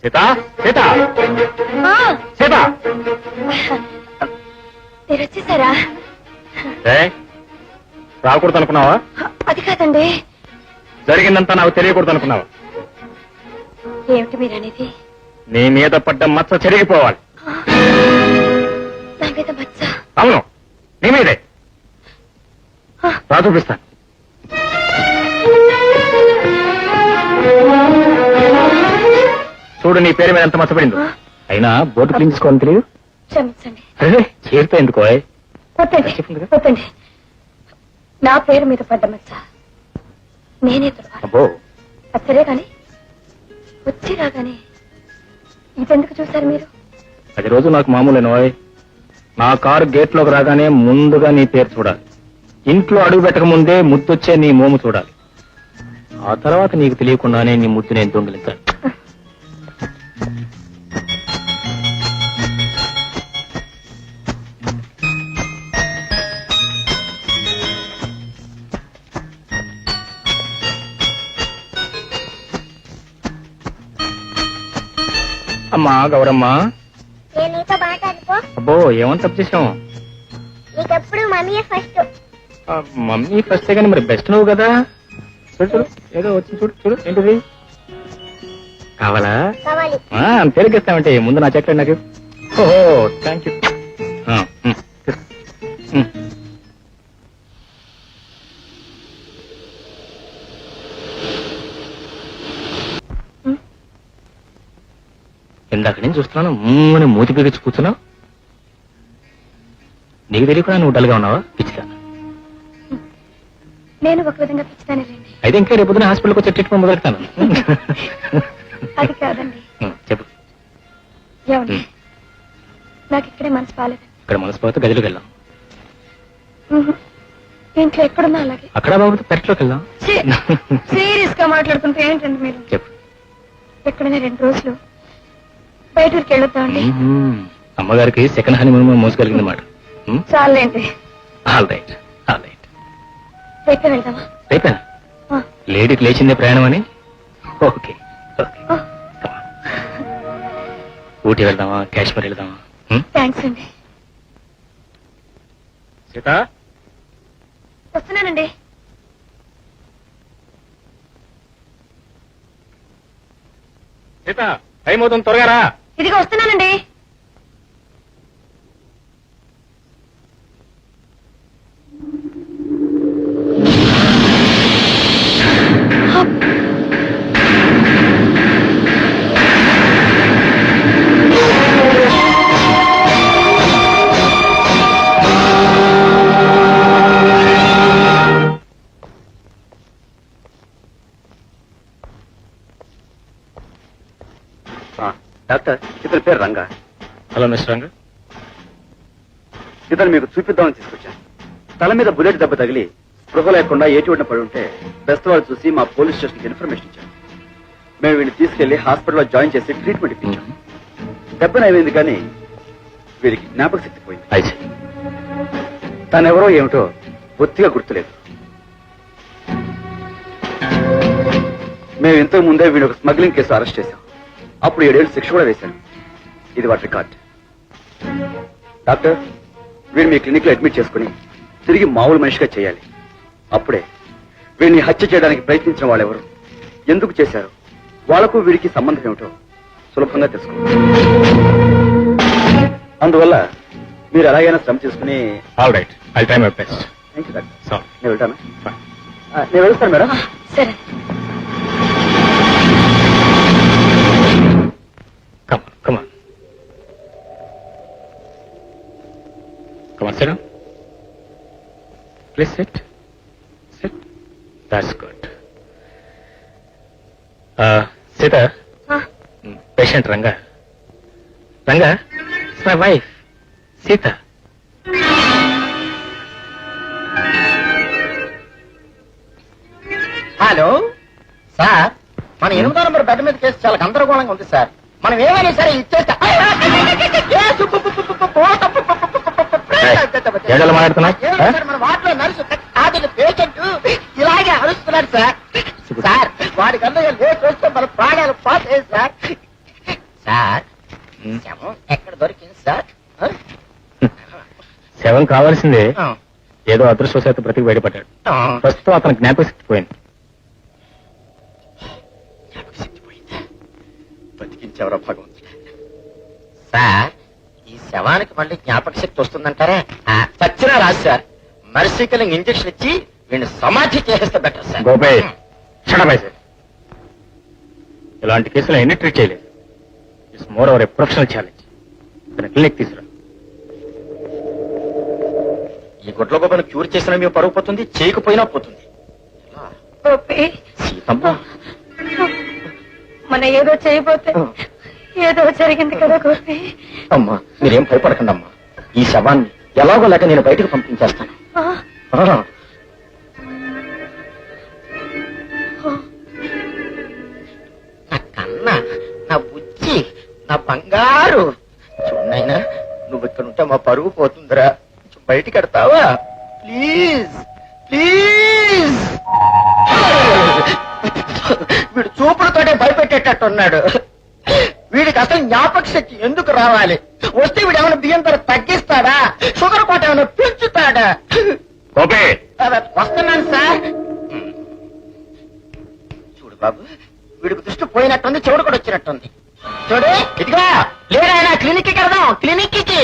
సీత సీత సీత మీరు వచ్చేసారా? రాకూడదు అనుకున్నావా? అది కాదండి. జరిగిందంతా నాకు తెలియకూడదు అనుకున్నావా? ఏమిటి మీరు అనేది? నీ మీద పడ్డ మచ్చ చెరిగిపోవాలి. నా మీద మచ్చ? అవును, నీ మీదే. రా చూపిస్తాను. చూడు, నీ పేరు మీద ఎంత మచ్చపడిందో. అయినా బోర్డు క్లీన్ చేసుకోవాలని తెలియదు. క్షమించండి. చేరుతా ఎందుకో. వద్దండి. నా పేరు మీద పడ్డ మచ్చ నేనే తుడవాలి. అబ్బో, సరే కాని వచ్చి రాగానే ఇదెందుకు చూశారు మీరు? అది రోజు నాకు మామూలేనో. నా కారు గేట్ లోకి రాగానే ముందుగా నీ పేరు చూడాలి. ఇంట్లో అడుగు పెట్టక ముందే ముద్దొచ్చే నీ మోము చూడాలి. ఆ తర్వాత నీకు తెలియకుండానే నీ ముద్దు నేను దొంగిలించాను. అమ్మా గౌరమ్మా, నీతో మాట్లాడుకో. అబ్బో ఏమని తప్పు చేసాము? నీకెప్పుడు మమ్మీ ఫస్ట్. మమ్మీ ఫస్టే కానీ మరి బెస్ట్ నువ్వు కదా. చూడు చూడు, ఏదో వచ్చింది చూడు చూడు. ఏంటిది కావాలా? కావాలి. తేలికిస్తామంటే ముందు నా చెట్టు నాకు. ఓహో థ్యాంక్ యూ. ఇందాక నేను చూస్తున్నాను మూని మూతి పీకించి కూర్చున్నావు. నీకు తెలియకుండా నువ్వు డల్గా ఉన్నావా? పిచ్చిగా. నేను ఒక విధంగా పిచ్చిదానే రండి. అయితే ఇంకా రేపు పొద్దున హాస్పిటల్కి వచ్చే ట్రీట్మెంట్ మొదలెడతాను. అది కాదండి. చెప్పు. ఏమండి, నాకు ఇక్కడే మనసు బాలేదు. ఇక్కడ మనసు పోతే గదిలోకి వెళ్దాం. ఇంట్లో ఎక్కడున్నా అలాగే. అక్కడ బాబు పెరట్లోకి వెళ్దాం. సీరియస్ గా మాట్లాడుకుంటే ఏంటండి మీరు? చెప్పు. ఎక్కడైనా 2 రోజులు బయట ఊరికి వెళ్ళొద్దామండి. అమ్మగారికి సెకండ్ హనీమూన్ మోసగలిగింది మాట. చాలండి. All right all right. రేపే వెళ్దామా? రేపేనా? లేడీకి లేచిందే ప్రయాణం అని. Okay okay. ఊటీ వెళ్దామా? కాశ్మీర్ వెళ్దామా? థ్యాంక్స్ అండి. సీత వస్తున్నానండి. సీత టైం అవుతుంది, త్వరగా రా. ఇదిగో వస్తున్నానండి. డాక్టర్, ఇతని పేరు రంగా. హలో మిస్టర్ రంగ. ఇతను మీకు చూపిద్దామని తీసుకొచ్చాను. తల మీద బుల్లెట్ దెబ్బ తగిలి స్పృహ లేకుండా ఏటివడిన పడి ఉంటే బెస్ట్ వాళ్ళు చూసి మా పోలీస్ స్టేషన్కి ఇన్ఫర్మేషన్ ఇచ్చాను. మేము వీడిని తీసుకెళ్లి హాస్పిటల్లో జాయిన్ చేసి ట్రీట్మెంట్ ఇప్పించాం. దెబ్బ నయమైంది కానీ వీరికి జ్ఞాపక శక్తి పోయింది. అయితే తనెవరో ఏమిటో బొత్తిగా గుర్తులేదు. మేము ఇంతకు ముందే వీడి ఒక స్మగ్లింగ్ కేసు అరెస్ట్ చేశాం. అప్పుడు 7 ఏళ్ళు శిక్ష కూడా వేశాను. ఇది వాటి రికార్డ్. డాక్టర్, వీడిని మీ క్లినిక్ లో అడ్మిట్ చేసుకుని తిరిగి మామూలు మనిషిగా చేయాలి. అప్పుడే వీడిని హత్య చేయడానికి ప్రయత్నించిన వాళ్ళెవరు, ఎందుకు చేశారు, వాళ్లకు వీడికి సంబంధం ఏమిటో సులభంగా తెలుసుకోవాలి. అందువల్ల మీరు ఎలాగైనా శ్రమ తీసుకుని. All right, I try my best. Thank you doctor. Sorry. నేను వెళ్తాను. నేను వెళ్తాను మేడం. సరే. Come on, come on. Come on, sit down. Please sit. Sit. That's good. Sita, patient Ranga. Ranga, it's my wife, Sita. Hello sir, మన 8వ number bed మీద case చాలా గందరగోళంగా ఉంది సార్. మనం ఏమైనా సరే ఇచ్చేస్తా. మన వాటిలో నర్సు పేషెంట్ ఇలాగే అరుస్తున్నాడు సార్. సార్ వాడి కన్నా లేచి వస్తే మన ప్రాణాలు పోతాయి సార్. సార్ శవం ఎక్కడ దొరికింది సార్? శవం కావాల్సిందే, ఆ, ఏదో అదృష్టవశాత్తు బ్రతికి బయటపడ్డాడు. ఆ. ప్రస్తుతం అతని జ్ఞాపకశక్తి పోయింది. జ్ఞాపకశక్తి పోయిందా? బతికించేవరా భగవంతుడా. సార్ ఈ శవానికి మళ్ళీ జ్ఞాపక శక్తి వస్తుందంటారా? చచ్చినా రాదు సార్. మర్సికల్ ఇంజక్షన్ ఇచ్చి వీడిని సమాధి చేసేస్తే బెటర్ సార్. గోపే షడబాయ్ సార్, ఇలాంటి కేసులు ఎన్ని ట్రీట్ చేయలేదు. It's more our a professional challenge. ఇతని క్లినిక్ తీసుకురా. ఈ గుడ్ల గొప్పను క్యూర్ చేసినా మీ పరుగు పోతుంది, చేయకపోయినా పోతుంది. ఎలా? గోపి, సీతమ్మ మన ఏదో చేయబోతే ఏదో జరిగింది కదా గోపి. అమ్మా మీరేం భయపడకండి అమ్మా. ఈ శవాన్ని ఎలాగో లేక నేను బయటకు పంపించేస్తాను. ఆ, ఆ. నా కన్న, నా బుజ్జి, నా బంగారు చూడనైనా, నువ్వు ఇక్కడ ఉంటే మా పరుగు పోతుందిరా. కొంచెం బయటికి కడతావా ప్లీజ్ ప్లీజ్. వీడు చూపులతోటే భయపెట్టేటట్టున్నాడు. వీడికి అసలు జ్ఞాపక శక్తి ఎందుకు రావాలి? వస్తే వీడు ఏమైనా బియ్యం ధర తగ్గిస్తాడా? షుగర్ కోట ఏమైనా పెంచుతాడా? గోపే వస్తున్నాను సార్. చూడు బాబు, వీడికి దృష్టి పోయినట్టుంది, చెవుడు కూడా వచ్చినట్టుంది. చూడు ఇదిగా లేడా, క్లినిక్ కి వెళ్దాం, క్లినిక్ కి.